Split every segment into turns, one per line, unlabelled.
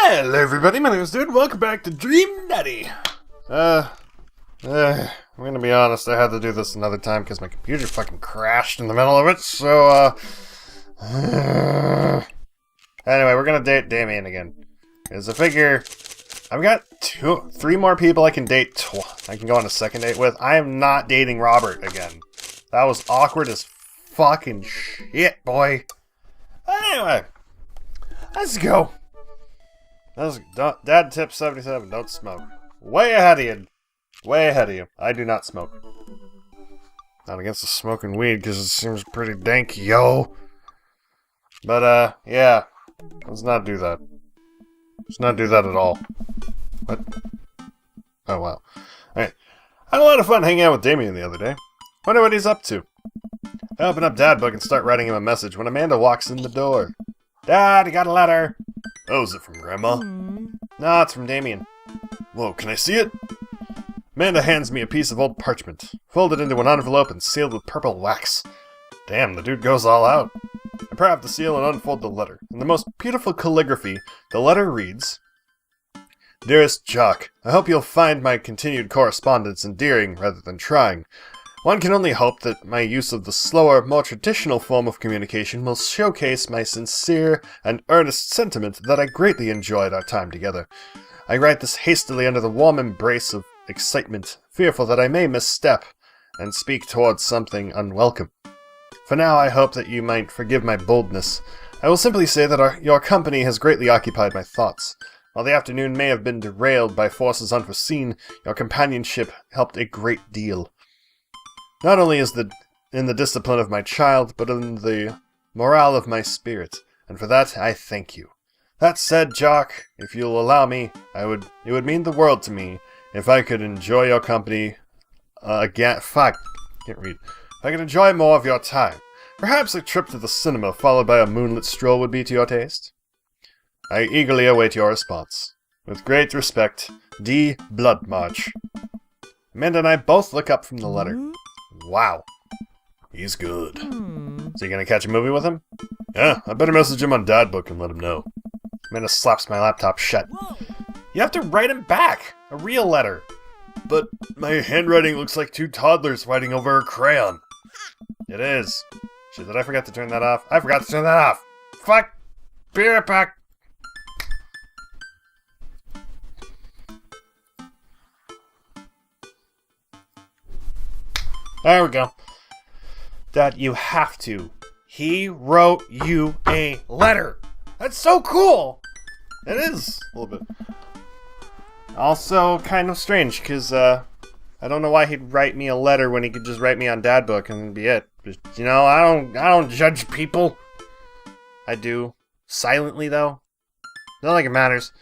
Hello everybody, my name is Dude, welcome back to Dream Nutty. I'm gonna be honest, I had to do this another time because my computer fucking crashed in the middle of it, so, anyway, we're gonna date Damien again. Because I figure, I've got three more people I can date, I can go on a second date with. I am not dating Robert again. That was awkward as fucking shit, boy. Anyway, let's go. Dad tip 77, don't smoke. Way ahead of you. Way ahead of you. I do not smoke. Not against the smoking weed, because it seems pretty dank, yo. But, yeah. Let's not do that. Let's not do that at all. What? Oh, wow. Alright. I had a lot of fun hanging out with Damien the other day. Wonder what he's up to. I open up Dad book and start writing him a message when Amanda walks in the door. Dad, I got a letter. Oh, is it from Grandma? No, it's from Damien. Whoa, can I see it? Amanda hands me a piece of old parchment, folded into an envelope and sealed with purple wax. Damn, the dude goes all out. I pry off the seal and unfold the letter. In the most beautiful calligraphy, the letter reads, Dearest Jock, I hope you'll find my continued correspondence endearing rather than trying. One can only hope that my use of the slower, more traditional form of communication will showcase my sincere and earnest sentiment that I greatly enjoyed our time together. I write this hastily under the warm embrace of excitement, fearful that I may misstep and speak towards something unwelcome. For now, I hope that you might forgive my boldness. I will simply say that your company has greatly occupied my thoughts. While the afternoon may have been derailed by forces unforeseen, your companionship helped a great deal. Not only in the discipline of my child, but in the morale of my spirit, and for that I thank you. That said, Jock, if you'll allow me, it would mean the world to me if I could enjoy your company again. Fuck, can't read. If I could enjoy more of your time. Perhaps a trip to the cinema followed by a moonlit stroll would be to your taste. I eagerly await your response. With great respect, D. Bloodmarch. Amanda and I both look up from the letter. Wow. He's good. Is he gonna catch a movie with him? Yeah, I better message him on Dad book and let him know. Amanda slaps my laptop shut. You have to write him back! A real letter! But my handwriting looks like two toddlers fighting over a crayon. It is. Shit, did I forget to turn that off? I forgot to turn that off! Fuck! Be right back! There we go. Dad, you have to. He wrote you a letter. That's so cool. It is a little bit. Also kind of strange, because I don't know why he'd write me a letter when he could just write me on Dad book and be it. Just, you know, I don't judge people. I do. Silently, though. Not like it matters.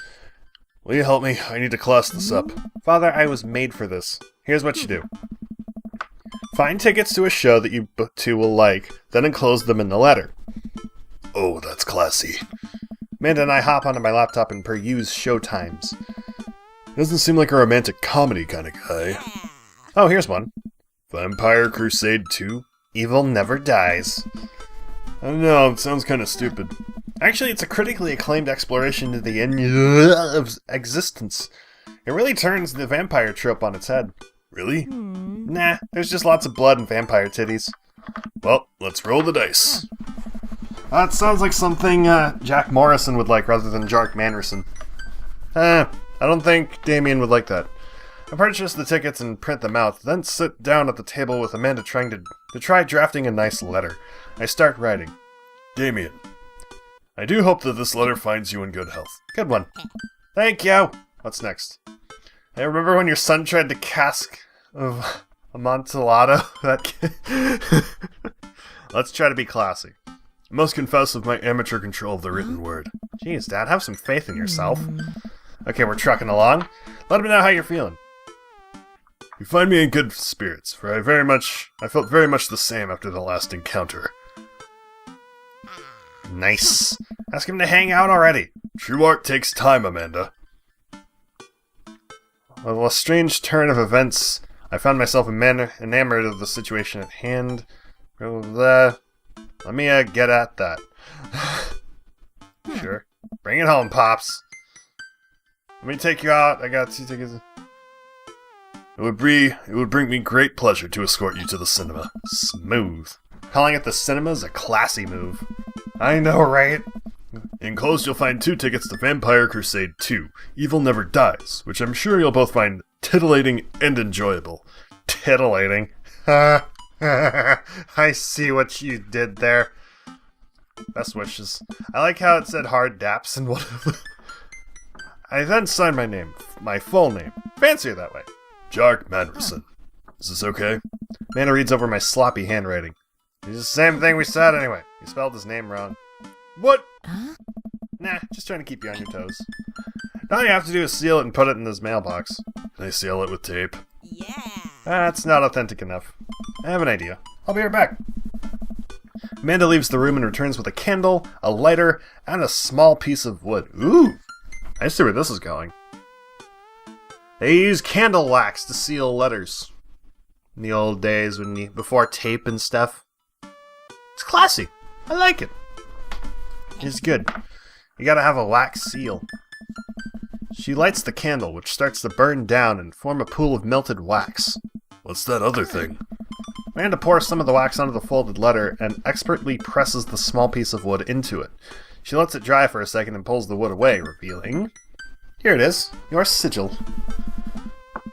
Will you help me? I need to class this up. Father, I was made for this. Here's what you do. Find tickets to a show that you two will like, then enclose them in the letter. Oh, that's classy. Amanda and I hop onto my laptop and peruse show times. He doesn't seem like a romantic comedy kind of guy. Oh, here's one. Vampire Crusade 2? Evil Never Dies. I don't know, it sounds kind of stupid. Actually, it's a critically acclaimed exploration into the end of existence. It really turns the vampire trope on its head. Really? Nah, there's just lots of blood and vampire titties. Well, let's roll the dice. That sounds like something Jack Morrison would like rather than Jark Manderson. I don't think Damien would like that. I purchase the tickets and print them out, then sit down at the table with Amanda trying to try drafting a nice letter. I start writing. Damien, I do hope that this letter finds you in good health. Good one. Thank you. What's next? I remember when your son tried to cask of Amontillado. That kid. Let's try to be classy. I must confess of my amateur control of the written word. Jeez, Dad, have some faith in yourself. Okay, we're trucking along. Let me know how you're feeling. You find me in good spirits, for I felt very much the same after the last encounter. Nice. Ask him to hang out already. True art takes time, Amanda. With a strange turn of events, I found myself enamored of the situation at hand. Let me get at that. Sure. Bring it home, Pops. Let me take you out. I got 2 tickets. It would bring me great pleasure to escort you to the cinema. Smooth. Calling it the cinema is a classy move. I know, right? Enclosed you'll find 2 tickets to Vampire Crusade 2, Evil Never Dies, which I'm sure you'll both find titillating and enjoyable. Titillating? I see what you did there. Best wishes. I like how it said hard daps and whatever. I then signed my name, my full name. Fancier that way. Jark Manderson. Is this okay? Mana reads over my sloppy handwriting. It's the same thing we said anyway. You spelled his name wrong. What?
Huh?
Nah, just trying to keep you on your toes. All you have to do is seal it and put it in this mailbox. Can I seal it with tape?
Yeah.
That's not authentic enough. I have an idea. I'll be right back. Amanda leaves the room and returns with a candle, a lighter, and a small piece of wood. Ooh! I see where this is going. They use candle wax to seal letters. In the old days, before tape and stuff. It's classy. I like it. It's good. You gotta have a wax seal. She lights the candle, which starts to burn down and form a pool of melted wax. What's that other thing? Amanda pours some of the wax onto the folded letter and expertly presses the small piece of wood into it. She lets it dry for a second and pulls the wood away, revealing... Here it is, your sigil.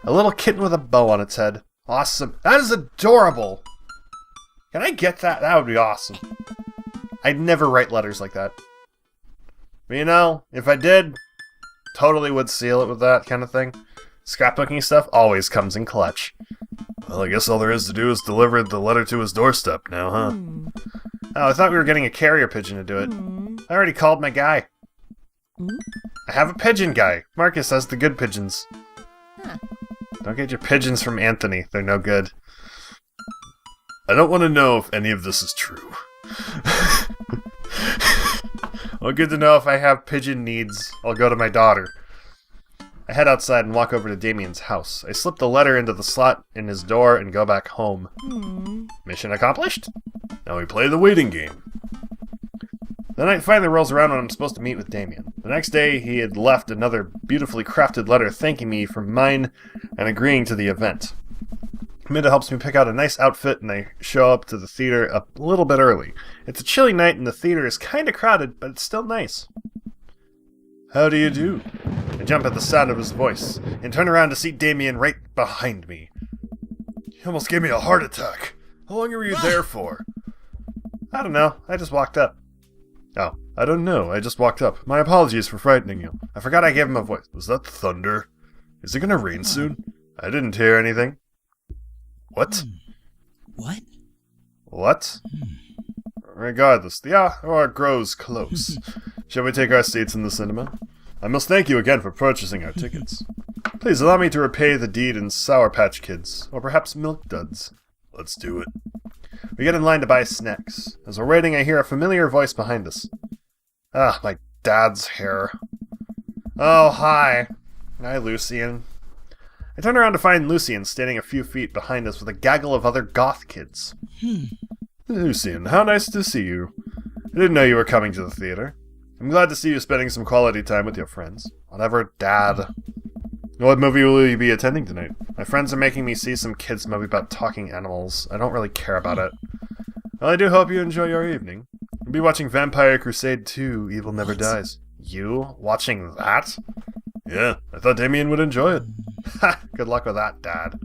A little kitten with a bow on its head. Awesome. That is adorable! Can I get that? That would be awesome. I'd never write letters like that. But you know, if I did, totally would seal it with that kind of thing. Scrapbooking stuff always comes in clutch. Well, I guess all there is to do is deliver the letter to his doorstep now, huh? Oh, I thought we were getting a carrier pigeon to do it. I already called my guy. I have a pigeon guy. Marcus has the good pigeons.
Huh.
Don't get your pigeons from Anthony. They're no good. I don't want to know if any of this is true. Well, good to know if I have pigeon needs, I'll go to my daughter. I head outside and walk over to Damien's house. I slip the letter into the slot in his door and go back home. Mission accomplished? Now we play the waiting game. The night finally rolls around when I'm supposed to meet with Damien. The next day, he had left another beautifully crafted letter thanking me for mine and agreeing to the event. Minda helps me pick out a nice outfit, and I show up to the theater a little bit early. It's a chilly night, and the theater is kind of crowded, but it's still nice. How do you do? I jump at the sound of his voice, and turn around to see Damien right behind me. He almost gave me a heart attack. How long were you there for? I don't know. I just walked up. Oh, I don't know. I just walked up. My apologies for frightening you. I forgot I gave him a voice. Was that thunder? Is it gonna rain soon? I didn't hear anything. What?
What?
What? Regardless, the hour grows close. Shall we take our seats in the cinema? I must thank you again for purchasing our tickets. Please allow me to repay the deed in Sour Patch Kids, or perhaps Milk Duds. Let's do it. We get in line to buy snacks. As we're waiting, I hear a familiar voice behind us. Ah, my dad's hair. Oh, hi. Hi, Lucian. I turn around to find Lucian standing a few feet behind us with a gaggle of other goth kids. Lucian, how nice to see you. I didn't know you were coming to the theater. I'm glad to see you spending some quality time with your friends. Whatever, Dad. What movie will you be attending tonight? My friends are making me see some kids' movie about talking animals. I don't really care about it. Well, I do hope you enjoy your evening. We'll be watching Vampire Crusade 2, Evil Never Dies. You? Watching that? Yeah, I thought Damien would enjoy it. Ha! Good luck with that, Dad.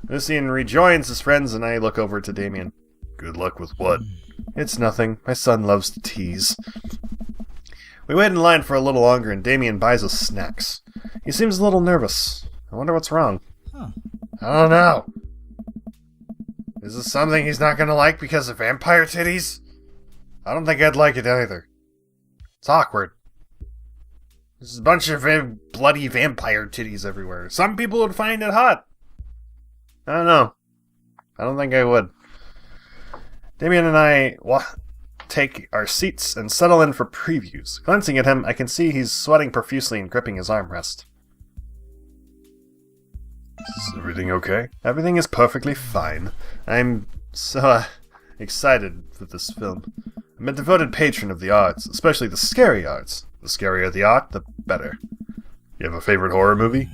Lucian rejoins his friends and I look over to Damien. Good luck with what? It's nothing. My son loves to tease. We wait in line for a little longer and Damien buys us snacks. He seems a little nervous. I wonder what's wrong. I don't know. Is this something he's not gonna like because of vampire titties? I don't think I'd like it either. It's awkward. There's a bunch of bloody vampire titties everywhere. Some people would find it hot. I don't know. I don't think I would. Damien and I take our seats and settle in for previews. Glancing at him, I can see he's sweating profusely and gripping his armrest. Is everything okay? Everything is perfectly fine. I'm so excited for this film. I'm a devoted patron of the arts, especially the scary arts. The scarier the art, the better. You have a favorite horror movie?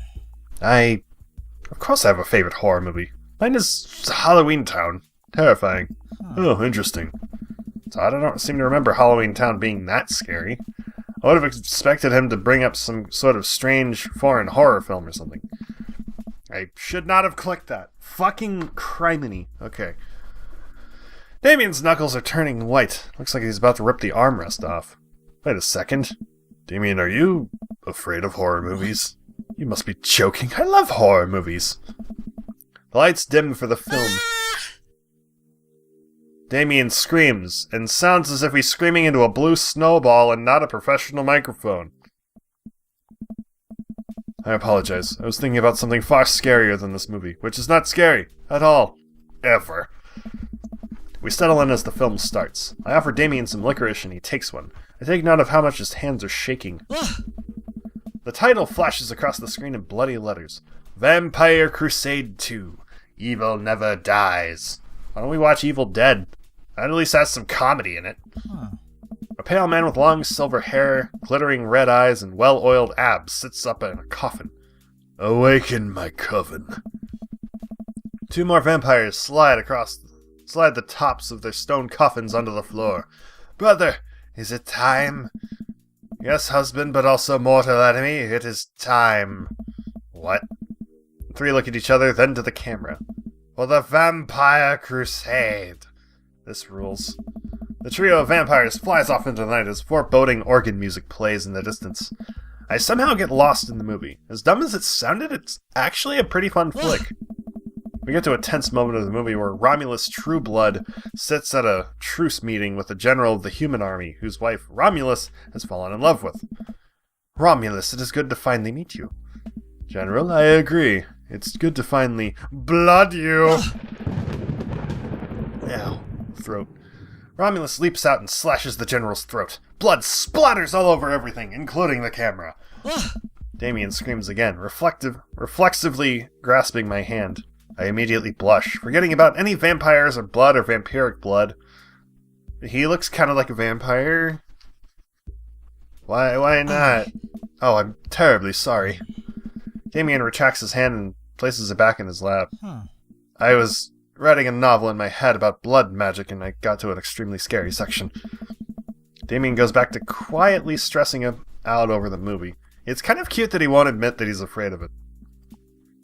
Of course I have a favorite horror movie. Mine is Halloween Town. Terrifying. Oh, interesting. So I don't seem to remember Halloween Town being that scary. I would have expected him to bring up some sort of strange foreign horror film or something. I should not have clicked that. Fucking criminy. Okay. Damien's knuckles are turning white. Looks like he's about to rip the armrest off. Wait a second. Damien, are you afraid of horror movies? You must be joking. I love horror movies. The lights dim for the film. Damien screams, and sounds as if he's screaming into a blue snowball and not a professional microphone. I apologize. I was thinking about something far scarier than this movie, which is not scary at all. Ever. We settle in as the film starts. I offer Damien some licorice and he takes one. I take note of how much his hands are shaking. The title flashes across the screen in bloody letters. Vampire Crusade 2. Evil Never Dies. Why don't we watch Evil Dead? That at least has some comedy in it. A pale man with long silver hair, glittering red eyes, and well-oiled abs sits up in a coffin. Awaken my coven. Two more vampires slide the tops of their stone coffins onto the floor. Brother, is it time? Yes, husband, but also mortal enemy, it is time. What? The three look at each other, then to the camera. For the Vampire Crusade. This rules. The trio of vampires flies off into the night as foreboding organ music plays in the distance. I somehow get lost in the movie. As dumb as it sounded, it's actually a pretty fun flick. We get to a tense moment of the movie where Romulus Trueblood sits at a truce meeting with the general of the human army, whose wife, Romulus, has fallen in love with. Romulus, it is good to finally meet you. General, I agree. It's good to finally blood you. Ow. Throat. Romulus leaps out and slashes the general's throat. Blood splatters all over everything, including the camera. Damien screams again, reflexively grasping my hand. I immediately blush, forgetting about any vampires or blood or vampiric blood. He looks kind of like a vampire. Why not? Oh, I'm terribly sorry. Damien retracts his hand and places it back in his lap. I was writing a novel in my head about blood magic and I got to an extremely scary section. Damien goes back to quietly stressing out over the movie. It's kind of cute that he won't admit that he's afraid of it.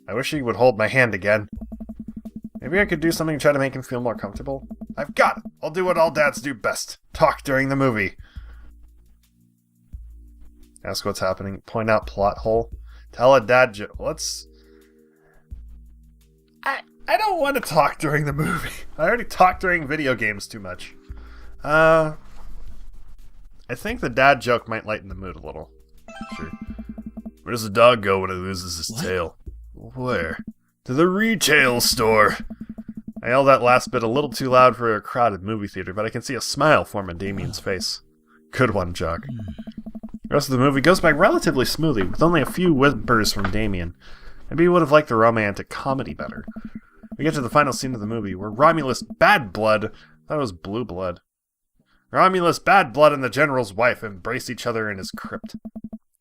I wish he would hold my hand again. Maybe I could do something to try to make him feel more comfortable. I've got it! I'll do what all dads do best. Talk during the movie. Ask what's happening. Point out plot hole. Tell a dad joke. I don't want to talk during the movie. I already talk during video games too much. I think the dad joke might lighten the mood a little. Sure. Where does the dog go when it loses his tail? Where? To the retail store. I yelled that last bit a little too loud for a crowded movie theater, but I can see a smile form on Damien's face. Good one, Jock. The rest of the movie goes by relatively smoothly, with only a few whimpers from Damien. Maybe he would have liked the romantic comedy better. We get to the final scene of the movie, where Romulus Bad Blood, I thought it was Blue Blood. Romulus Bad Blood and the General's wife embrace each other in his crypt.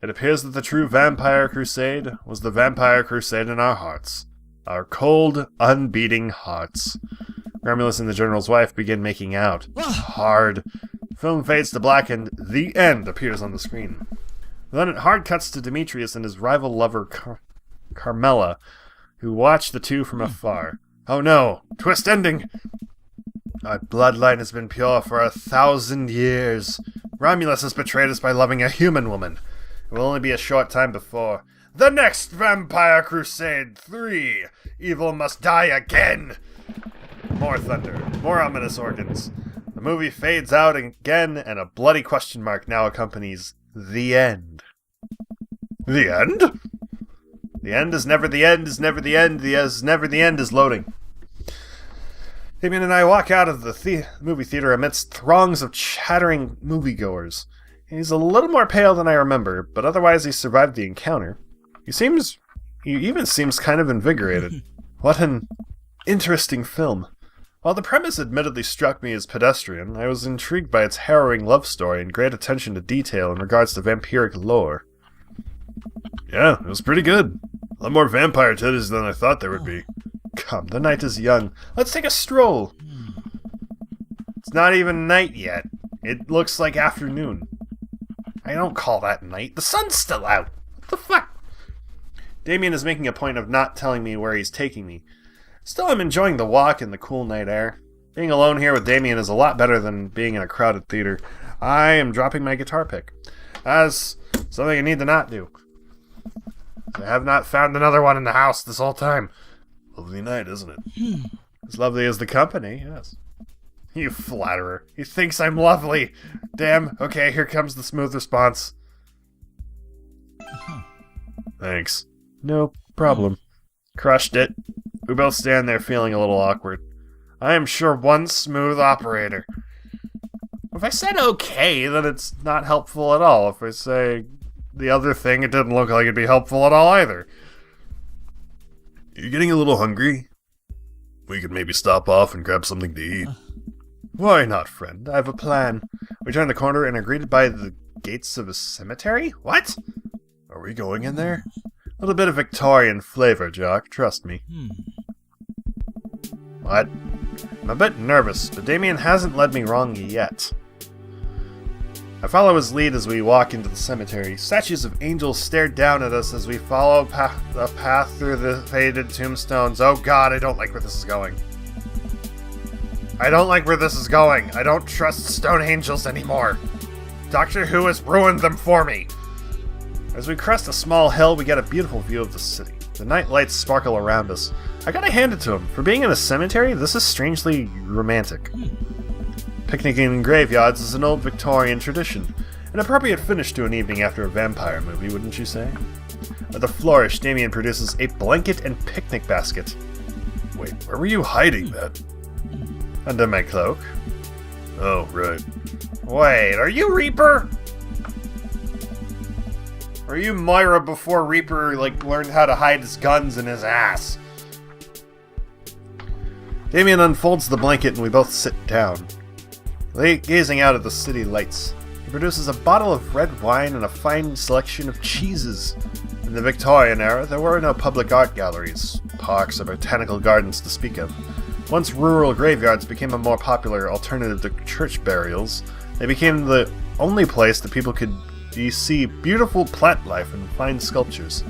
It appears that the true Vampire Crusade was the Vampire Crusade in our hearts. Our cold, unbeating hearts. Romulus and the General's wife begin making out. Hard. Film fades to black and the end appears on the screen. Then it hard cuts to Demetrius and his rival lover Carmela, who watch the two from afar. Oh no! Twist ending! Our bloodline has been pure for 1,000 years. Romulus has betrayed us by loving a human woman. It will only be a short time before the next Vampire Crusade 3. Evil must die again. More thunder, more ominous organs. The movie fades out again, and a bloody question mark now accompanies the end. The end? The end is never the end, is never the end, is never the end is loading. Damien and I walk out of the movie theater amidst throngs of chattering moviegoers. He's a little more pale than I remember, but otherwise he survived the encounter. He even seems kind of invigorated. What an interesting film. While the premise admittedly struck me as pedestrian, I was intrigued by its harrowing love story and great attention to detail in regards to vampiric lore. Yeah, it was pretty good. A lot more vampire titties than I thought there would be. Come, the night is young. Let's take a stroll. It's not even night yet. It looks like afternoon. I don't call that night. The sun's still out. What the fuck? Damien is making a point of not telling me where he's taking me. Still, I'm enjoying the walk and the cool night air. Being alone here with Damien is a lot better than being in a crowded theater. I am dropping my guitar pick. As something I need to not do. I have not found another one in the house this whole time. Lovely night, isn't it? As lovely as the company, yes. You flatterer. He thinks I'm lovely. Damn. Okay, here comes the smooth response. Thanks. No problem. Crushed it. We both stand there feeling a little awkward. I am sure one smooth operator. If I said okay, then it's not helpful at all. If I say the other thing, it didn't look like it'd be helpful at all either. You're getting a little hungry? We could maybe stop off and grab something to eat. Why not, friend? I have a plan. We turn the corner and are greeted by the gates of a cemetery? What? Are we going in there? A little bit of Victorian flavor, Jock. Trust me. What? I'm a bit nervous, but Damien hasn't led me wrong yet. I follow his lead as we walk into the cemetery. Statues of angels stare down at us as we follow a path through the faded tombstones. Oh god, I don't like where this is going. I don't like where this is going. I don't trust stone angels anymore. Doctor Who has ruined them for me. As we crest a small hill, we get a beautiful view of the city. The night lights sparkle around us. I gotta hand it to him. For being in a cemetery, this is strangely romantic. Picnicking in graveyards is an old Victorian tradition. An appropriate finish to an evening after a vampire movie, wouldn't you say? With a flourish, Damien produces a blanket and picnic basket. Wait, where were you hiding that? Under my cloak. Oh, right. Wait, are you Reaper? Or are you Moira before Reaper, learned how to hide his guns in his ass? Damien unfolds the blanket and we both sit down. Gazing out at the city lights, he produces a bottle of red wine and a fine selection of cheeses. In the Victorian era, there were no public art galleries, parks, or botanical gardens to speak of. Once rural graveyards became a more popular alternative to church burials, they became the only place that people could see beautiful plant life and fine sculptures.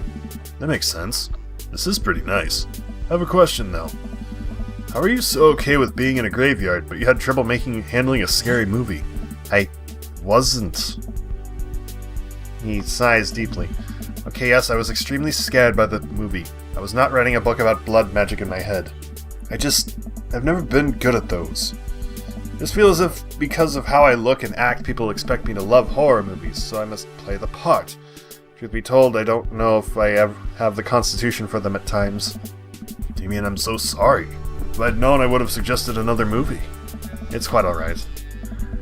That makes sense. This is pretty nice. I have a question, though. How are you so okay with being in a graveyard, but you had trouble handling a scary movie? I wasn't. He sighs deeply. Okay, yes, I was extremely scared by the movie. I was not writing a book about blood magic in my head. I've never been good at those. This feels as if, because of how I look and act, people expect me to love horror movies, so I must play the part. Truth be told, I don't know if I ever have the constitution for them at times. Damien, I'm so sorry. If I'd known, I would have suggested another movie. It's quite alright.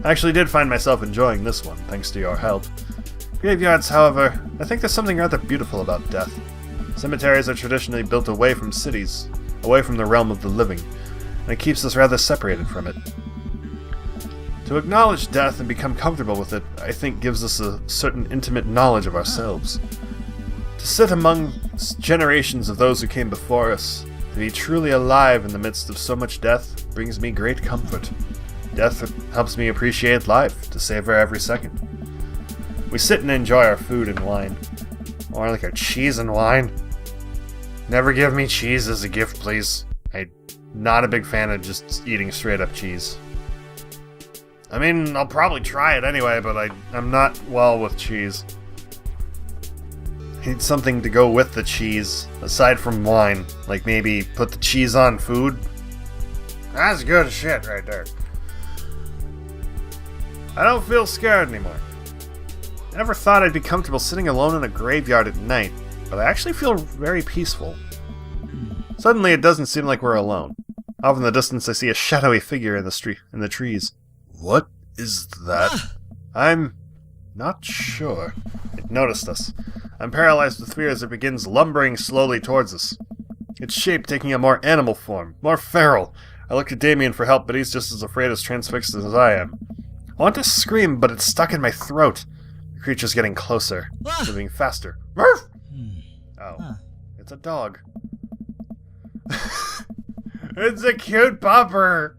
I actually did find myself enjoying this one, thanks to your help. Graveyards, however, I think there's something rather beautiful about death. Cemeteries are traditionally built away from cities, away from the realm of the living, and it keeps us rather separated from it. To acknowledge death and become comfortable with it, I think gives us a certain intimate knowledge of ourselves. To sit among generations of those who came before us, to be truly alive in the midst of so much death, brings me great comfort. Death helps me appreciate life, to savor every second. We sit and enjoy our food and wine. Or like our cheese and wine. Never give me cheese as a gift, please. I'm not a big fan of just eating straight up cheese. I mean, I'll probably try it anyway, but I'm not well with cheese. I need something to go with the cheese, aside from wine. Like maybe put the cheese on food. That's good shit right there. I don't feel scared anymore. I never thought I'd be comfortable sitting alone in a graveyard at night, but I actually feel very peaceful. Suddenly it doesn't seem like we're alone. Off in the distance I see a shadowy figure in the trees. What is that? I'm not sure. It noticed us. I'm paralyzed with fear as it begins lumbering slowly towards us. Its shape taking a more animal form, more feral. I look at Damien for help, but he's just as afraid as transfixed as I am. I want to scream, but it's stuck in my throat. The creature's getting closer, moving faster. Murph! Oh.
Huh.
It's a dog. It's a cute pupper!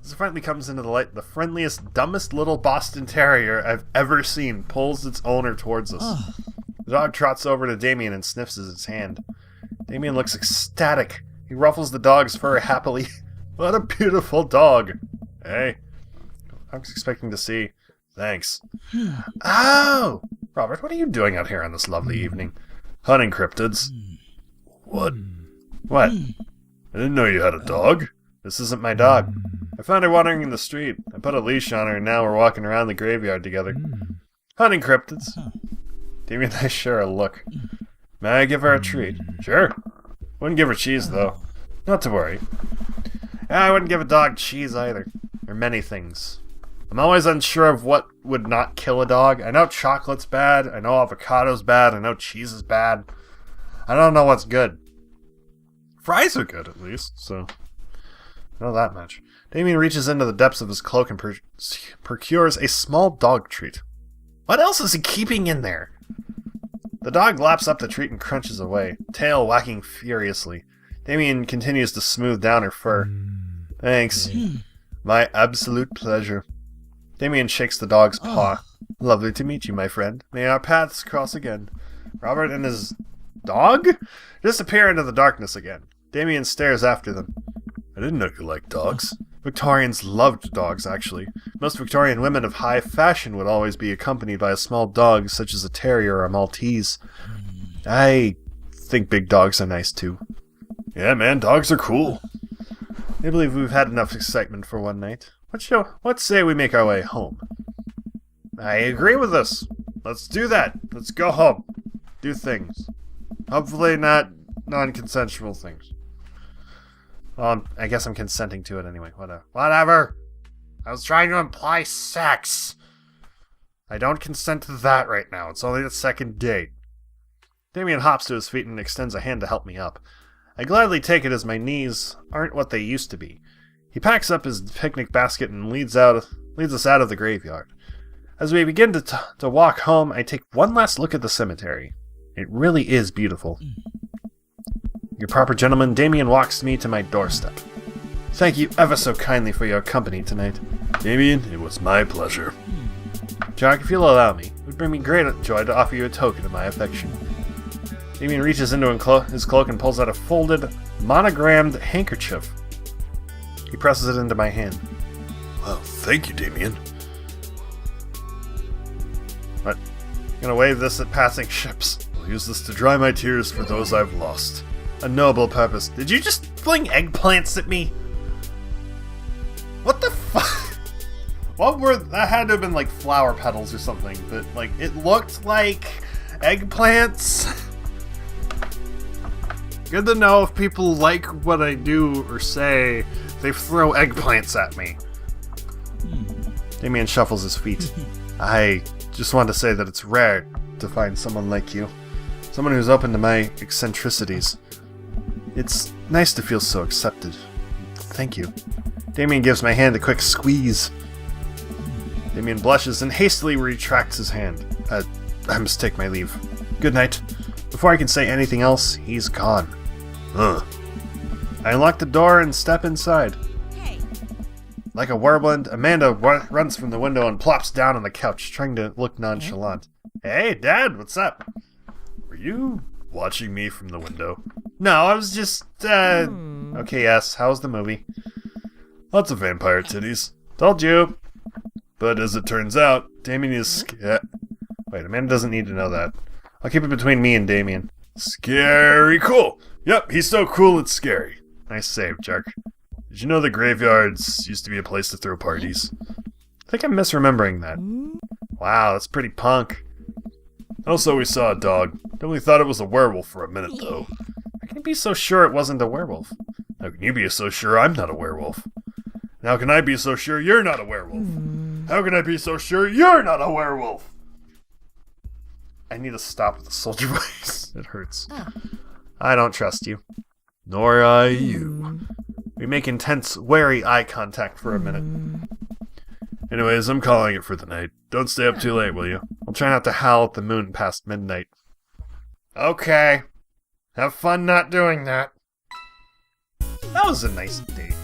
As it finally comes into the light, the friendliest, dumbest little Boston Terrier I've ever seen pulls its owner towards us.
Oh.
The dog trots over to Damien and sniffs its hand. Damien looks ecstatic. He ruffles the dog's fur happily. What a beautiful dog! Hey, I was expecting to see. Thanks. Oh! Robert, what are you doing out here on this lovely evening? Hunting cryptids. What? What? I didn't know you had a dog. This isn't my dog. I found her wandering in the street. I put a leash on her and now we're walking around the graveyard together. Hunting cryptids. Damien and I share a look. May I give her a treat? Sure. Wouldn't give her cheese, though. Not to worry. I wouldn't give a dog cheese either. Or many things. I'm always unsure of what would not kill a dog. I know chocolate's bad. I know avocado's bad. I know cheese is bad. I don't know what's good. Fries are good, at least, so I know that much. Damien reaches into the depths of his cloak and procures a small dog treat. What else is he keeping in there? The dog laps up the treat and crunches away, tail wagging furiously. Damien continues to smooth down her fur. Thanks. My absolute pleasure. Damien shakes the dog's paw. Lovely to meet you, my friend. May our paths cross again. Robert and his dog disappear into the darkness again. Damien stares after them. I didn't know you liked dogs. Victorians loved dogs, actually. Most Victorian women of high fashion would always be accompanied by a small dog, such as a terrier or a Maltese. I think big dogs are nice, too. Yeah, man, dogs are cool. I believe we've had enough excitement for one night. What say we make our way home? I agree with this. Let's do that. Let's go home. Do things. Hopefully not non-consensual things. Well, I guess I'm consenting to it anyway. Whatever. I was trying to imply sex. I don't consent to that right now. It's only the second date. Damien hops to his feet and extends a hand to help me up. I gladly take it as my knees aren't what they used to be. He packs up his picnic basket and leads us out of the graveyard. As we begin to walk home, I take one last look at the cemetery. It really is beautiful. Your proper gentleman, Damien walks me to my doorstep. Thank you ever so kindly for your company tonight.
Damien, it was my pleasure.
Jack, if you'll allow me, it would bring me great joy to offer you a token of my affection. Damien reaches into his cloak and pulls out a folded, monogrammed handkerchief. He presses it into my hand.
Well, thank you, Damien.
What? I'm gonna wave this at passing ships.
I'll use this to dry my tears for those I've lost.
A noble purpose. Did you just fling eggplants at me? What the fuck? That had to have been like flower petals or something, but like it looked like eggplants. Good to know if people like what I do or say, they throw eggplants at me. Damien shuffles his feet. I just wanted to say that it's rare to find someone like you. Someone who's open to my eccentricities. It's nice to feel so accepted. Thank you. Damien gives my hand a quick squeeze. Damien blushes and hastily retracts his hand. I must take my leave. Good night. Before I can say anything else, he's gone. I unlock the door and step inside.
Hey.
Like a whirlwind, Amanda runs from the window and plops down on the couch, trying to look nonchalant. Hey, Dad, what's up?
Were you watching me from the window?
No, I was just, Okay, yes, how's the movie?
Lots of vampire titties.
Told you.
But as it turns out, Damien is
Wait, Amanda doesn't need to know that. I'll keep it between me and Damien.
Scary cool. Yep, he's so cool it's scary.
Nice save, jerk.
Did you know the graveyards used to be a place to throw parties?
I think I'm misremembering that. Wow, that's pretty punk.
Also, we saw a dog. Definitely thought it was a werewolf for a minute, though.
I can't be so sure it wasn't a werewolf.
How can you be so sure I'm not a werewolf? And how can I be so sure you're not a werewolf? How can I be so sure you're not a werewolf?
I need to stop with the soldier voice. It hurts. I don't trust you.
Nor I you.
We make intense, wary eye contact for a minute.
Anyways, I'm calling it for the night. Don't stay up too late, will you?
I'll try not to howl at the moon past midnight. Okay. Have fun not doing that. That was a nice date.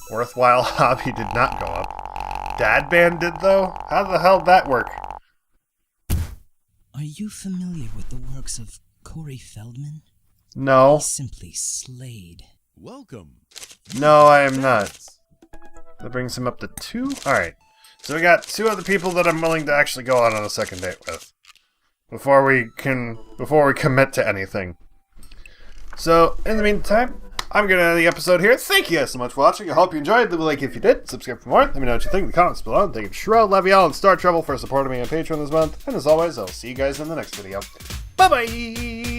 Worthwhile hobby did not go up. Dad band did, though? How the hell did that work?
Are you familiar with the works of Corey Feldman?
No.
He simply slayed.
Welcome.
No, I am not. That brings him up to 2? Alright. So we got 2 other people that I'm willing to actually go out on a second date with. Before we commit to anything. So, in the meantime, I'm gonna end the episode here. Thank you guys so much for watching. I hope you enjoyed. Leave a like if you did. Subscribe for more. Let me know what you think in the comments below. And thank you to Shrill, Love y'all, and Star Trouble for supporting me on Patreon this month. And as always, I'll see you guys in the next video. Bye-bye!